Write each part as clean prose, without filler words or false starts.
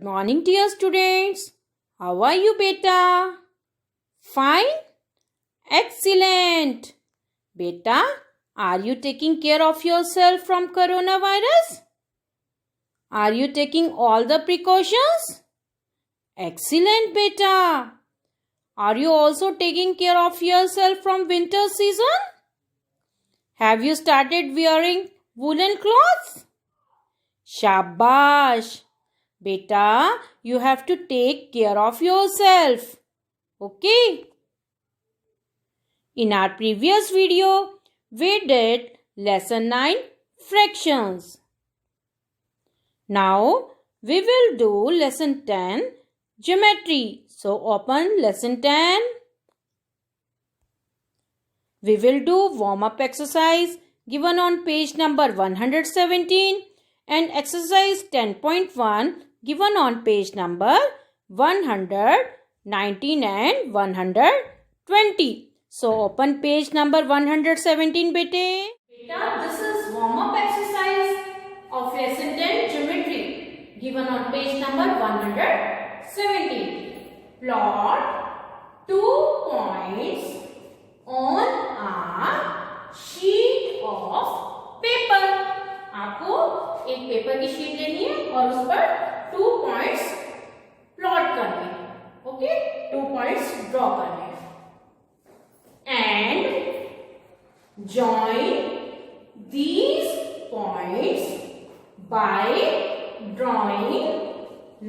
morning, dear students. How are you, beta? Fine? Excellent. Beta, are you taking care of yourself from coronavirus? Are you taking all the precautions? Excellent, beta. Are you also taking care of yourself from winter season? Have you started wearing woolen clothes? Shabash. Beta, you have to take care of yourself. Okay? In our previous video, we did lesson 9 fractions. Now, we will do lesson 10 geometry. So, open lesson 10. We will do warm-up exercise given on page number 117 and exercise 10.1 given on page number 119 and 120. So, open page number 117, bete. Beta, this is warm-up exercise of lesson 10 geometry given on page number 117. Plot 2 points on a sheet of paper. आपको एक paper की sheet लेनी है और उस पर 2 points plot करने हैं. ओके, 2 पॉइंट्स ड्रॉ करने हैं and join these points bye drawing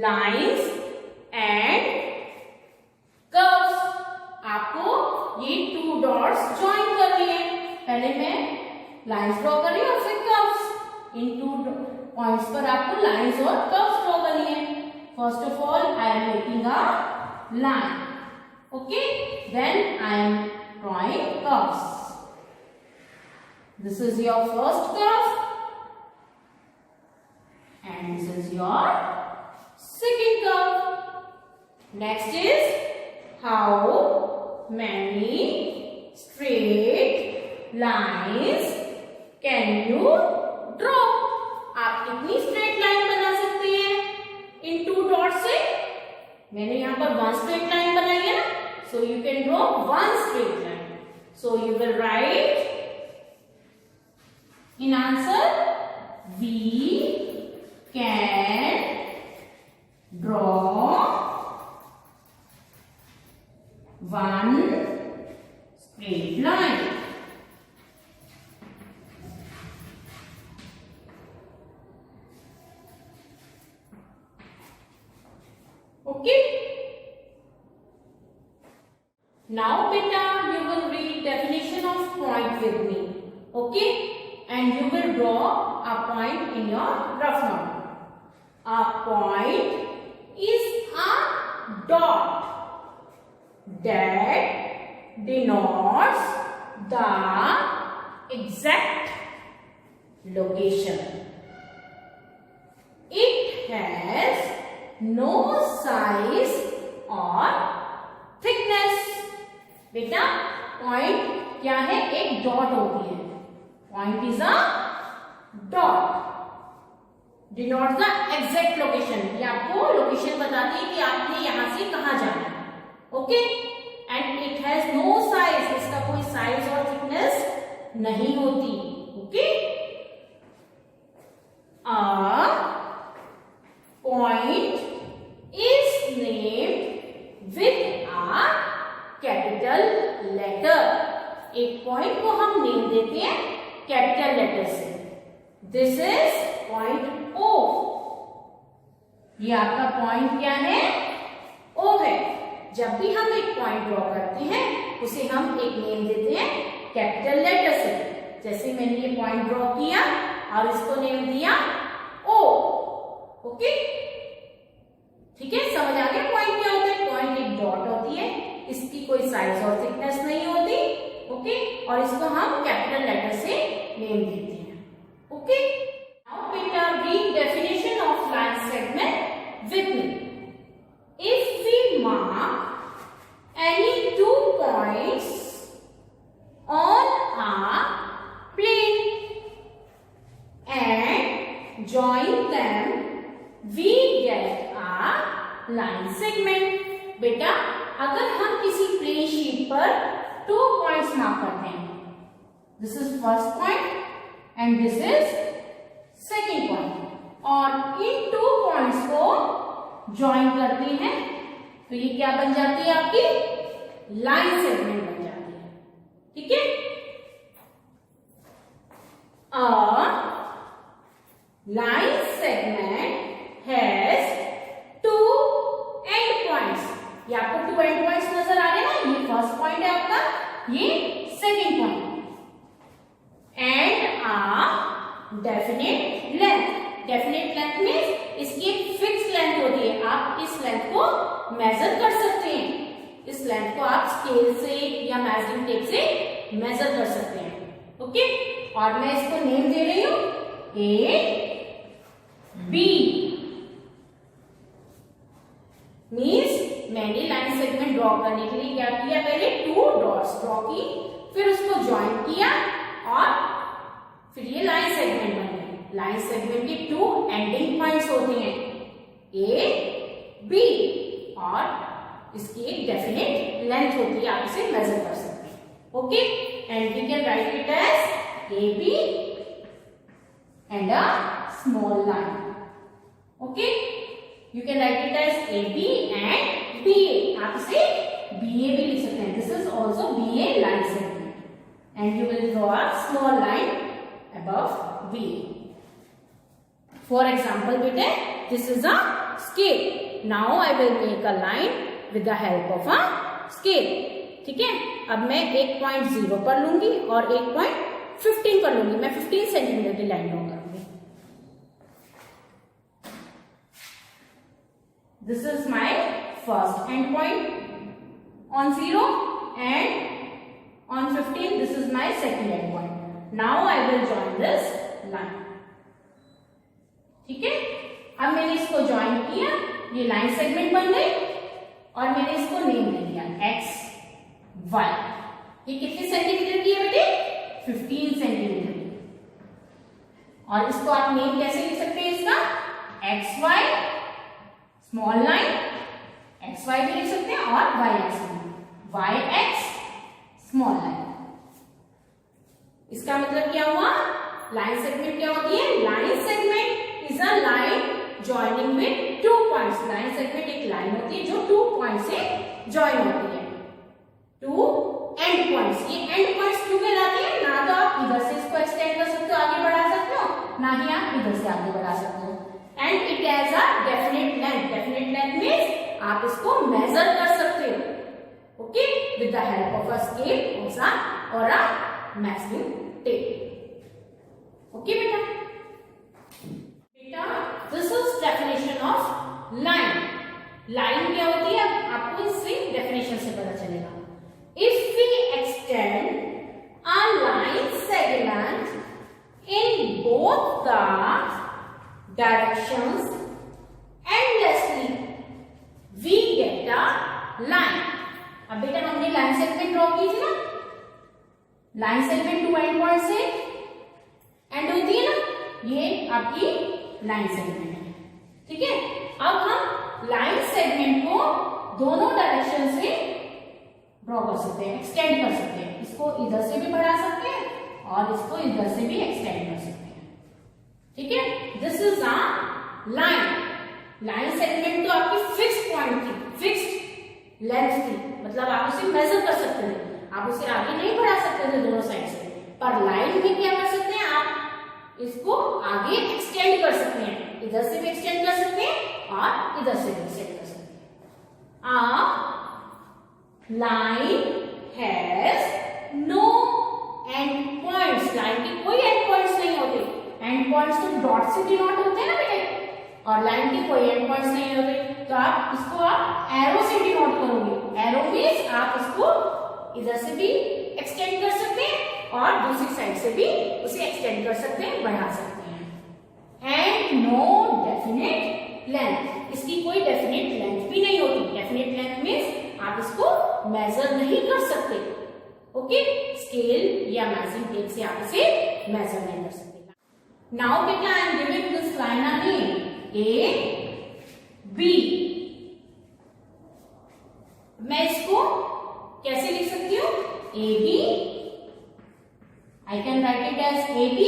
lines and curves. आपको ये 2 डॉट्स ज्वाइन करनी है. पहले मैं लाइंस ड्रॉ कर रही हूँ और फिर कर्व्स. इन 2 पॉइंट्स पर आपको लाइंस और कर्व्स ड्रॉ करनी है. First of all I am making a line. Okay, then I am drawing curves. This is your first curve and this is your second curve. Next is how many straight lines can you draw? आप कितनी straight line बना सकते हैं इन 2 dots से? मैंने यहाँ पर 1 straight line बनाई है ना, so you can draw 1 straight line. So you will write in answer, we can draw 1 straight line. Okay. Now, beta, you will read definition of point with me. Okay, and you will draw a point in your rough note. A point is a dot that denotes the exact location. It has no size or thickness. बेटा, point क्या है? एक dot होती है. Point is a dot denote the exact location. ये आपको location बताती है कि आपने यहां से कहां जाना है. Okay, and it has no size. इसका कोई साइज और थिकनेस नहीं होती. Okay, a point is named with a capital letter. एक पॉइंट को हम नेम देते हैं कैपिटल लेटर से. This is point O. ये आपका पॉइंट क्या है? ओ है. जब भी हम एक पॉइंट ड्रॉ करते हैं उसे हम एक नेम देते हैं कैपिटल लेटर से. जैसे मैंने ये पॉइंट ड्रॉ किया और इसको नेम दिया ओ. ओके, ठीक है, समझ आ गया पॉइंट क्या होता है? पॉइंट एक डॉट होती है, इसकी कोई साइज और थिकनेस नहीं होती. ओके, और इसको हम कैपिटल लेटर से नेम देते हैं. ओके, नाउ बेटा read definition of line segment with me. If we mark any 2 points on a plane and join them, we get a line segment. बेटा अगर हम किसी प्लेन शीट पर 2 पॉइंट्स मार्क करते हैं, this is first point and this is second point, और इन 2 points को join करते हैं तो ये क्या बन जाती है, आपकी लाइन सेगमेंट बन जाती है। ठीक है, line segment has 2 and points. ये आपको 2 एंड पॉइंट्स नजर आ रहे हैं ना, ये फर्स्ट पॉइंट है आपका, ये second point, and a definite length. Definite length means इसकी एक फिक्स लेंथ होती है, आप इस लेंथ को मेजर कर सकते हैं, इस लेंथ को आप स्केल से या मेजरिंग टेप से मेजर कर सकते हैं। ओके, और मैं इसको नेम दे रही हूं ए बी। मीन्स मैंने लाइन सेगमेंट ड्रॉ करने के लिए क्या किया, पहले 2 डॉट्स ड्रॉ की, फिर उसको ज्वाइन किया और फिर ये लाइन सेगमेंट बन गई। लाइन सेगमेंट के 2 एंडिंग पॉइंट्स होते हैं, ए बी, और इसकी एक डेफिनेट लेंथ होती है, आप इसे मेजर कर सकते हैं। Okay, and we can write it as A B and a small line. Okay, you can write it as A B and B A, आप इसे बी ए भी लिख सकते हैं, this is also B A line segment, and you will draw a small line above B. For example, beta, this is a scale. Now I will make a line with the help of a scale. ठीक है, अब मैं एक point 0 पर लूंगी और एक point 15 पर लूंगी। मैं 15 सेंटीमीटर की लाइन ड्रॉ करूंगी। This is my first end point on 0 and on 15 this is my second end point. Now I will join this line. ठीक है, अब मैंने इसको ज्वाइन किया, ये लाइन सेगमेंट बन गई और मैंने इसको नेम दे दिया x y। ये कितने सेंटीमीटर की है बेटे, 15 सेंटीमीटर की। और इसको आप नेम कैसे लिख सकते हैं इसका, x y small line, x y भी लिख सकते हैं, और y x स्मॉल लाइन। इसका मतलब क्या हुआ, लाइन सेगमेंट क्या होती है, line segment is a line joining with 2 points. Line segment एक लाइन होती है जो 2 पॉइंट से जॉइन होती है, 2 एंड पॉइंट्स। ये एंड पॉइंट्स क्यों कहलाते हैं, ना तो आप इधर से इसको एक्सटेंड कर सकते हो, आगे बढ़ा सकते हो, ना ही आप इधर से आगे बढ़ा सकते हो। And it has a definite length. Definite length means आप इसको मेजर कर सकते हो, okay, with the help of a scale और अ मेजरिंग टेप। ओके बेटा, this is definition of line. Line क्या होती है, आपको इससे डेफिनेशन से पता चलेगा। If we extend a line segment in both the directions endlessly we get a line. अब बेटा हमने लाइन सेगमेंट ड्रॉ की थी ना, लाइन सेगमेंट 2 एंड पॉइंट से एंड होती है ना, ये आपकी लाइन सेगमेंट है। ठीक है, अब हम लाइन सेगमेंट को दोनों डायरेक्शन से ड्रॉ कर सकते हैं, एक्सटेंड कर सकते हैं। इसको इधर से भी बढ़ा सकते हैं और इसको इधर से भी एक्सटेंड कर सकते हैं। ठीक है, this is a line. Line segment तो आपकी फिक्स पॉइंट थी, फिक्स्ड लेंथ थी, मतलब आप उसे मेजर कर सकते थे, आप उसे आगे नहीं बढ़ा सकते थे दोनों साइड से। पर लाइन में क्या कर सकते हैं, आप इसको आगे एक्सटेंड कर सकते हैं, इधर से भी एक्सटेंड कर सकते हैं और इधर से भी एक्सटेंड कर सकते हैं। Line has no end points. Line के कोई एंड पॉइंट्स नहीं होते। एंड पॉइंट्स तो डॉट से डिनोट होते हैं ना बेटे, और लाइन के कोई एंड पॉइंट्स नहीं होते, तो आप इसको आप एरो से डिनोट करोगे। एरो मींस आप इसको इधर से भी एक्सटेंड कर सकते हैं और दूसरी साइड से भी उसे एक्सटेंड कर सकते हैं, बढ़ा सकते हैं। एंड नो डेफिनेट लेंथ, इसकी कोई डेफिनेट लेंथ भी नहीं होती। डेफिनेट लेंथ मींस आप इसको मेजर नहीं कर सकते, ओके, स्केल या मेजरिंग टेप से आप इसे मेजर नहीं कर सकते। नाउ बेटा I am giving this line a name A B। मैं इसको कैसे लिख सकती हूँ? A B, I can write it as AB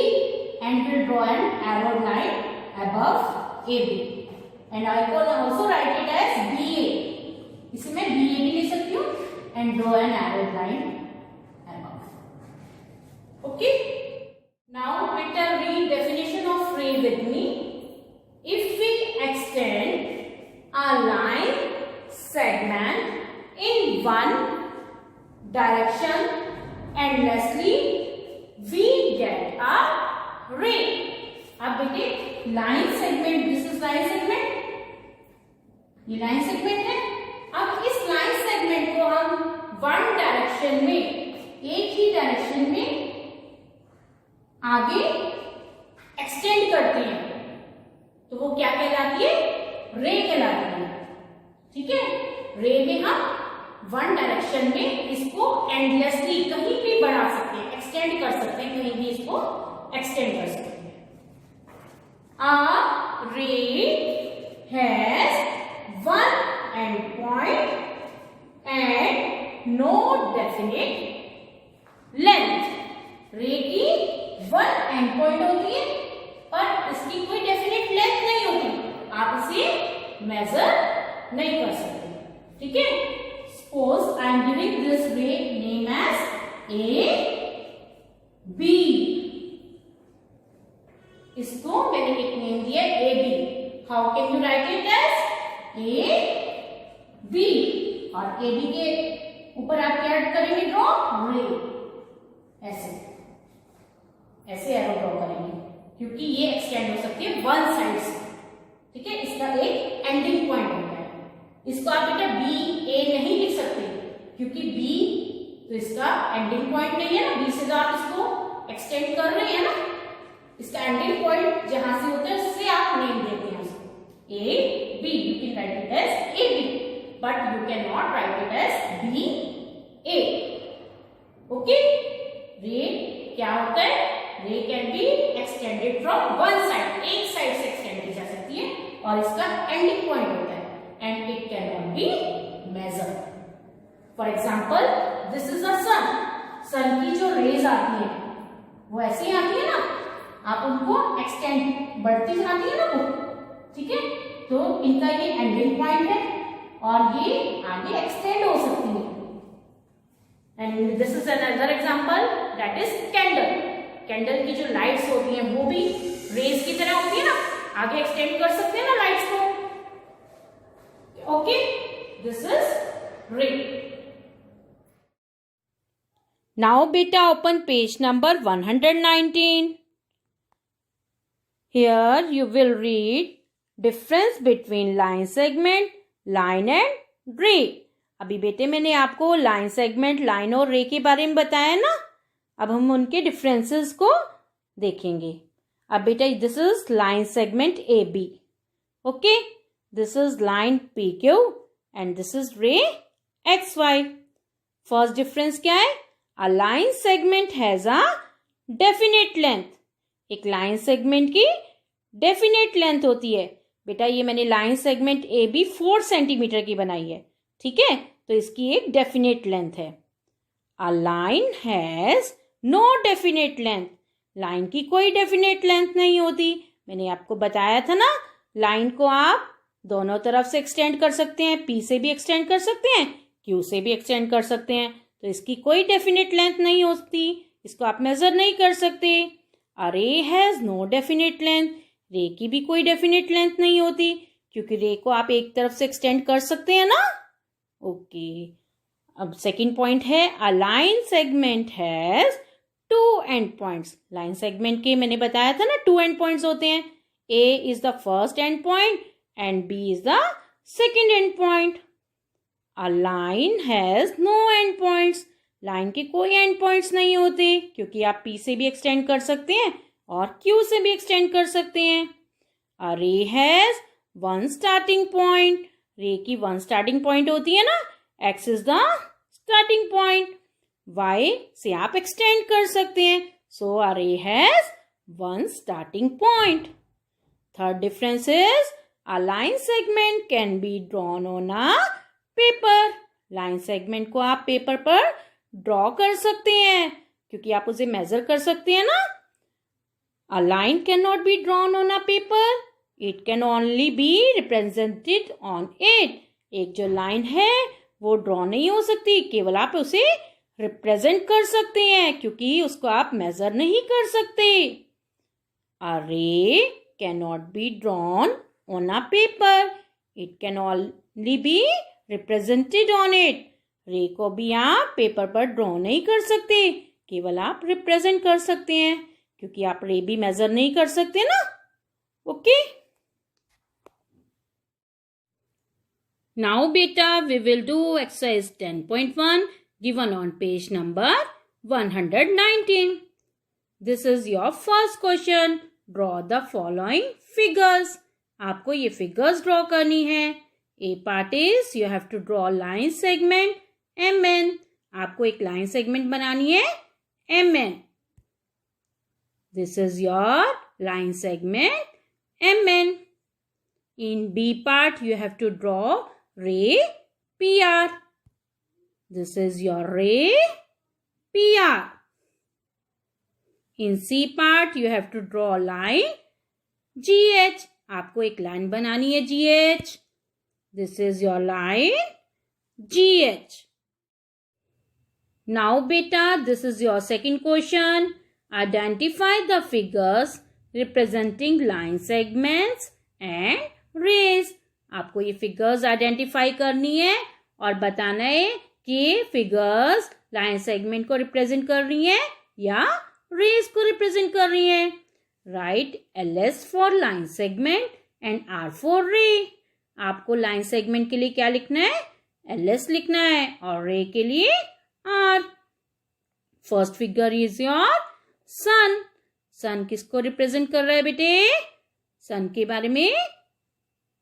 and will draw an arrow line above AB, and I can also write it as BA. इसे मैं BA भी लिख सकती हूँ and draw an arrow line above. Okay. Now better read definition of ray with me. If we extend a line segment in one direction endlessly, we get a ray. अब बेटे line segment, this is line segment, ये line segment है। अब इस line segment को हम one direction में, एक ही डायरेक्शन में आगे एक्सटेंड करते हैं तो वो क्या कहलाती है? रे कहलाती है। ठीक है, रे में हम वन डायरेक्शन में इसको एंडलेसली कहीं भी बढ़ा सकते हैं, एक्सटेंड कर सकते हैं, कहीं भी इसको एक्सटेंड कर सकते हैं। A ray has one endpoint and no definite length. रे की वन एंड पॉइंट होती है पर इसकी कोई डेफिनेट लेंथ नहीं होती, आप इसे मेजर नहीं कर सकते। ठीक है, suppose I am giving this ray name as A B, इसको मैंने एक नेम दिया A B. How can you write it as A B, और ए बी के ऊपर आप क्या करेंगे? ड्रॉ रे, ऐसे ऐसे एरो ड्रॉ करेंगे क्योंकि ये एक्सटेंड हो सकती है वन साइड से। ठीक है, इसका एक एंडिंग पॉइंट होता है। इसको आप बेटा बी ए नहीं लिख सकते क्योंकि बी तो इसका एंडिंग पॉइंट नहीं है ना, बी से तो आप इसको एक्सटेंड कर रहे हैं ना, इसका एंडिंग पॉइंट जहां से होता है उससे आप नेम देते हैं उसको A B. You can write it as A B but you can not write it as B A. Okay, ray क्या होता है? Ray can be extended from one side, एक साइड से एक्सटेंड की जा सकती है और इसका एंडिंग पॉइंट होता है and it can not be measured. For example this is a sun, sun की जो रेज आती है वो ऐसे ही आती है ना, आप उनको एक्सटेंड बढ़ती जाती है ना वो। ठीक है, तो इनका ये एंडिंग पॉइंट है और ये आगे एक्सटेंड हो सकती है। And this is another example that is candle. Candle की जो लाइट्स होती हैं वो भी रेज की तरह होती है ना, आगे एक्सटेंड कर सकते हैं ना लाइट्स को। ओके, दिस इज रे। नाउ बेटा open page number 119. Here you will read difference between line segment, line and ray. अभी बेटे मैंने आपको लाइन सेगमेंट, लाइन और रे के बारे में बताया ना, अब हम उनके डिफरेंसेस को देखेंगे। अब बेटा this is line segment A B, okay, this is line P Q and this is ray X Y. First difference क्या है? A line segment has a definite length. एक लाइन सेगमेंट की डेफिनेट लेंथ होती है। बेटा ये मैंने line segment A B 4 centimetre की बनाई है, ठीक है, तो इसकी एक डेफिनेट लेंथ है। A line has no definite length. Line की कोई डेफिनेट लेंथ नहीं होती। मैंने आपको बताया था ना, लाइन को आप दोनों तरफ से एक्सटेंड कर सकते हैं, पी से भी एक्सटेंड कर सकते हैं, क्यू से भी एक्सटेंड कर सकते हैं, तो इसकी कोई डेफिनेट लेंथ नहीं होती, इसको आप मेजर नहीं कर सकते। अ ray has no definite length. रे की भी कोई डेफिनेट लेंथ नहीं होती क्योंकि रे को आप एक तरफ से एक्सटेंड कर सकते हैं ना। ओके, अब सेकंड पॉइंट है a line segment has 2 and points. Line segment के मैंने बताया था ना 2 एंड पॉइंट्स होते हैं। A is the first end point and B is the second end point. A line has no end points. Line के कोई एंड पॉइंट्स नहीं होते क्योंकि आप पी से भी एक्सटेंड कर सकते हैं और क्यू से भी एक्सटेंड कर सकते हैं। अ रे हैज 1 स्टार्टिंग पॉइंट। रे की 1 स्टार्टिंग पॉइंट होती है ना, X is the starting point, Y से आप एक्सटेंड कर सकते हैं, so a ray has 1 starting point. Third difference is a line segment can be drawn on a paper. Line segment को आप पेपर पर ड्रॉ कर सकते हैं क्योंकि आप उसे मेजर कर सकते हैं ना। A line cannot be drawn on a paper. It can only be represented on it. एक जो लाइन है वो ड्रॉ नहीं हो सकती, केवल आप उसे रिप्रेजेंट कर सकते हैं क्योंकि उसको आप मेजर नहीं कर सकते। A ray cannot be drawn on a paper. It can only be represented on it. रे को भी आप पेपर पर ड्रॉ नहीं कर सकते, केवल आप रिप्रेजेंट कर सकते हैं क्योंकि आप रे भी मेजर नहीं कर सकते ना। ओके, नाउ बेटा we will do exercise 10.1 given on page number 119। This is your first question. Draw the following figures. आपको ये फिगर्स ड्रॉ करनी है। A part is you have to draw line segment MN। आपको एक line segment बनानी है MN। This is your line segment MN. In B part, you have to draw ray PR. This is your ray PR. In C part, you have to draw line GH. आपको एक line बनानी है GH. This is your line GH. Now, beta, this is your second question. Identify the figures representing line segments and rays. आपको ये figures identify करनी है और बताना है कि figures line segment को represent कर रही है या rays को represent कर रही है। Write LS for line segment and R for ray. आपको line segment के लिए क्या लिखना है? LS लिखना है और ray के लिए R. First figure is your सन। सन किसको रिप्रेजेंट कर रहा है बेटे? सन के बारे में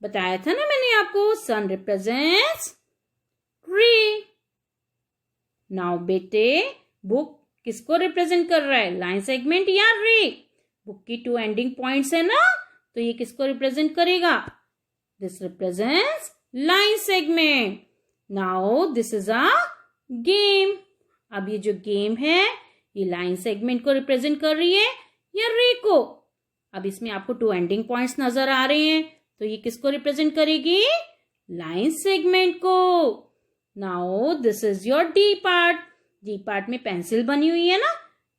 बताया था ना मैंने आपको। सन रिप्रेजेंट्स रे। नाउ बेटे बुक किसको रिप्रेजेंट कर रहा है? लाइन सेगमेंट या रे? बुक की 2 एंडिंग पॉइंट्स है ना, तो ये किसको रिप्रेजेंट करेगा? This represents line segment. Now this is a game. अब ये जो गेम है ये लाइन सेगमेंट को रिप्रेजेंट कर रही है या रे को? अब इसमें आपको 2 एंडिंग पॉइंट्स नजर आ रहे हैं, तो ये किसको रिप्रेजेंट करेगी? लाइन सेगमेंट को। Now this is your D part. D part में पेंसिल बनी हुई है ना,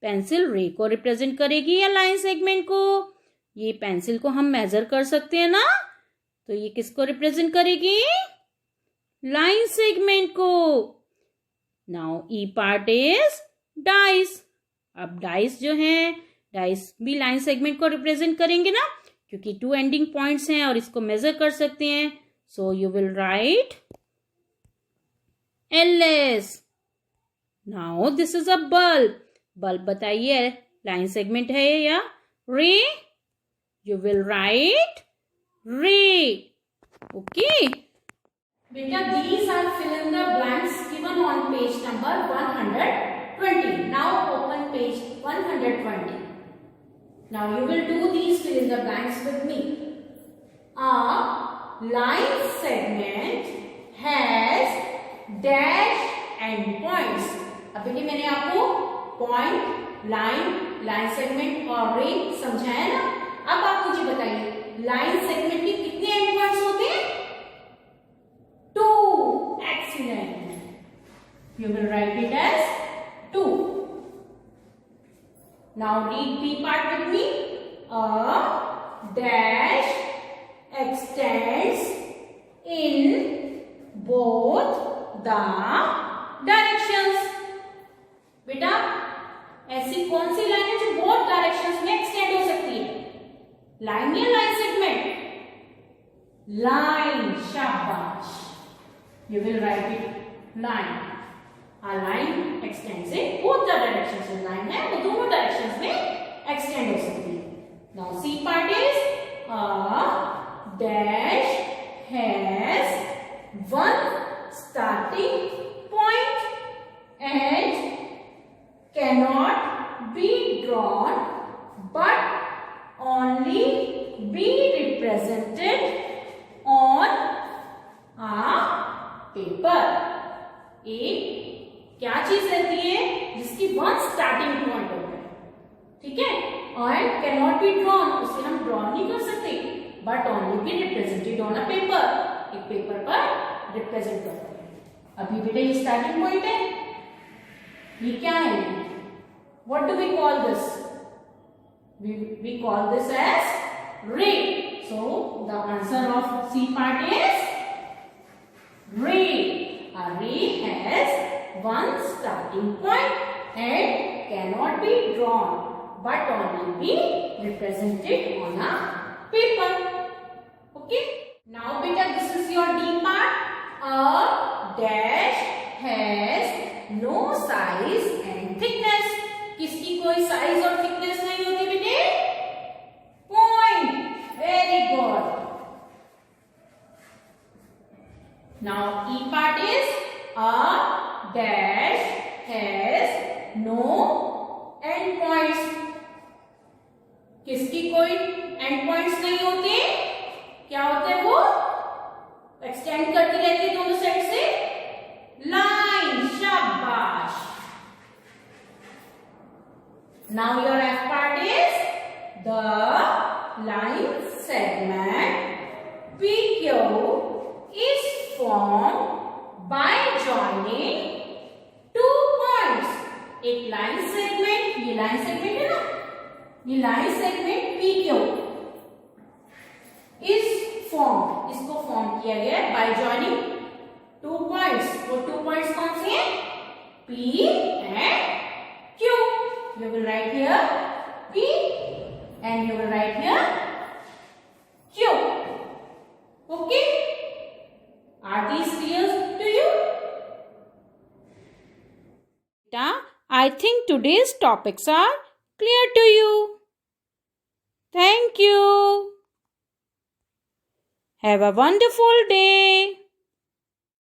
पेंसिल रे को रिप्रेजेंट करेगी या लाइन सेगमेंट को? ये पेंसिल को हम मेजर कर सकते हैं ना, तो ये किसको रिप्रेजेंट करेगी? लाइन सेगमेंट को। Now E part is dice. अब डाइस जो है, डाइस भी लाइन सेगमेंट को रिप्रेजेंट करेंगे ना, क्योंकि 2 एंडिंग पॉइंट्स हैं और इसको मेजर कर सकते हैं। So you will write LS. Now this is a bulb. Bulb बताइए लाइन सेगमेंट है या रे? यू विल राइट रे। ओके बेटा, these are fill in the blanks given on page number 120. Now open page 120. Now you will do these fill in the blanks with me. A line segment has dash and points. अब बेटे मैंने आपको point, line segment और रे समझाया ना। अब आप मुझे बताइए लाइन सेगमेंट के कितने एंड पॉइंट्स होते हैं? 2. Excellent. You will write it as 2. Now read B part with me. A dash extends in both the directions. बेटा ऐसी कौन सी लाइन है जो बोथ डायरेक्शंस में एक्सटेंड हो सकती है? लाइन या लाइन सेगमेंट? लाइन। शाबाश। You will write it line. A line extends in both the directions. जो line है वो दोनों directions में extend हो सकती है। Now C part is a dash has one starting point and cannot be drawn but only be represented on a paper. एक क्या चीज रहती है जिसकी वन स्टार्टिंग पॉइंट होता है, ठीक है, and can not be drawn, उसे हम ड्रॉ नहीं कर सकते, but only be represented on a paper, एक पेपर पर रिप्रेजेंट करते हैं। अभी बेटा ये स्टार्टिंग पॉइंट है, ये क्या है, what do we call this, we call this as ray. So the answer of C part is ray. A ray has one starting point and cannot be drawn but only be represented on a paper. Okay. Now beta, this is your D part. A dash has no size and thickness. किसकी कोई size और thickness नहीं होती बेटे, point, very good. Now E part is a dash has no end points, किसकी कोई end points नहीं होते, क्या होते हैं वो, एक्सटेंड करती रहती है दोनों साइड से, लाइन, शाबाश। Now your F part is the line segment PQ is formed by joining two points. एक लाइन सेगमेंट, ये लाइन सेगमेंट है ना, ये line segment PQ is formed, इसको फॉर्म किया गया है by joining two points। वो two points कौन से हैं, P and Q। You will write here P and you will write here Q. Okay? Are these clear to you? I think today's topics are clear to you. Thank you. Have a wonderful day.